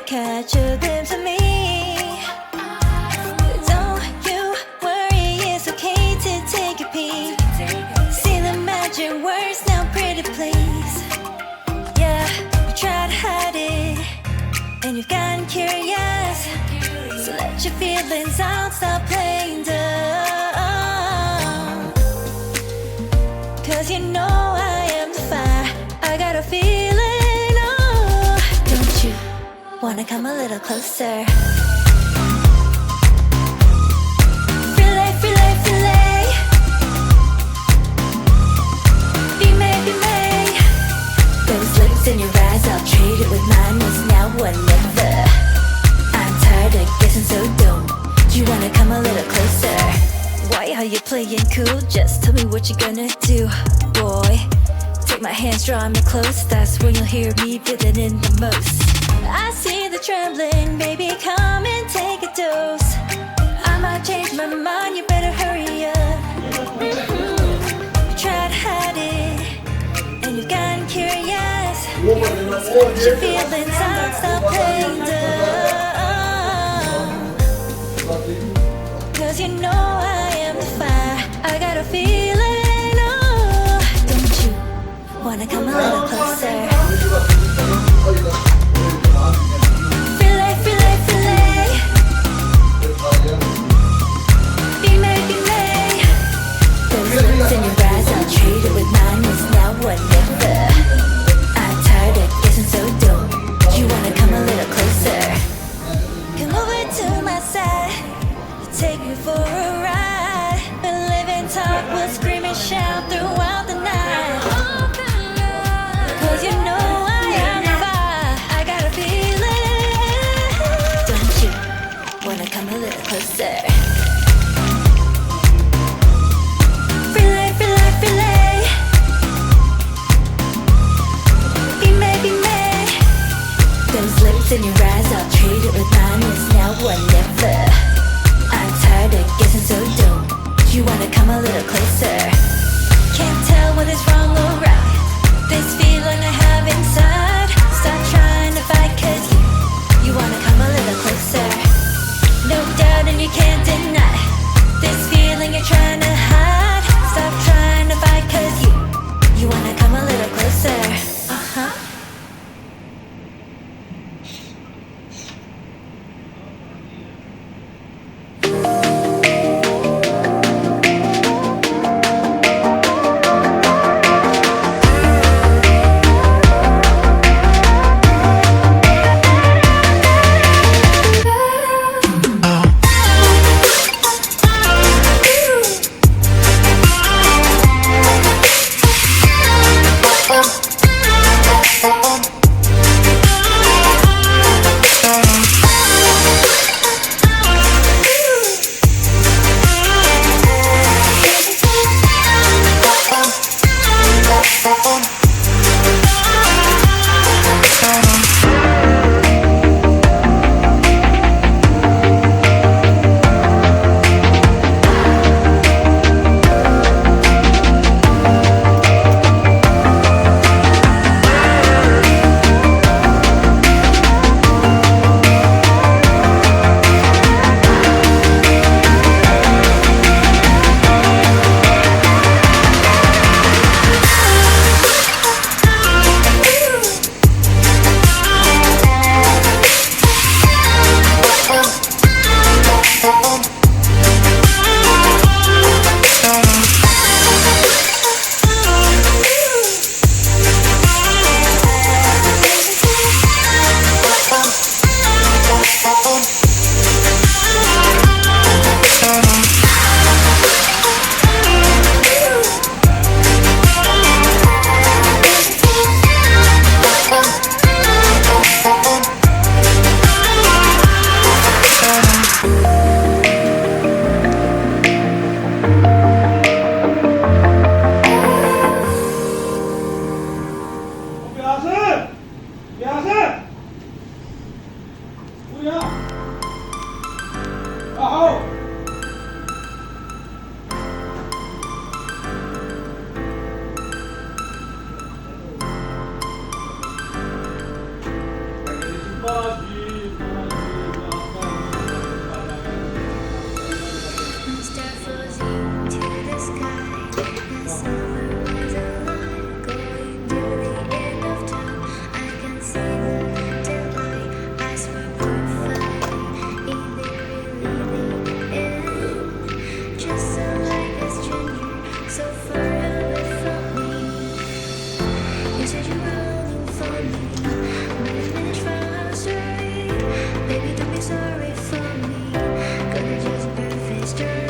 catch a glimpse of me. Don't you worry, it's okay to take a peek. See the magic words now, pretty please. Yeah, you try to hide it, and you've gotten curious. So let your feelings out, stop playing dumb. Cause you know I am the fire, I got a feeling, oh. Don't you wanna come a little closer? Filet, filet, filet. Be may, be may. Those lips in your eyes, I'll trade it with mine. It's now or never. I'm tired of guessing so dumb. Do you wanna come a little closer? Why are you playing cool? Just tell me what you're gonna do, boy. Take my hands, draw me close. That's when you'll hear me feeling in the most. I see the trembling, baby, come and take a dose. I might change my mind, you better hurry up. You tried to hide it, and you've gotten curious. So let your feelings out, stop playing dumb. Cause you know I am the fire, I got a feeling, oh. Don't you wanna come a little closer? Filet, filet, filet. Be may, be may. Those lips in your eyes, I'll trade it with mine. It's now or never. I'm tired of guessing so dumb. Do you wanna come a little closer? Come over to my side, take me for a ride. We'll live and talk, we'll scream and shout throughout the night. Cause you know I am the fire, I got a feeling. Don't you wanna come a little closer? Filet, filet, filet. Be may, be may. Those lips in your eyes, I'll trade it with mine. It's now or never. I'm tired of guessing so dumb. Do you wanna come a little closer? Can't tell what is wrong or right. This feeling I have inside. Stop trying to fight, cause you wanna come a little closer. No doubt and you can't deny this feeling you're trying to hide. Stop trying to fight, cause you wanna come a little closer. Uh-huh. Baby, don't be sorry for me. Gonna just burn faster.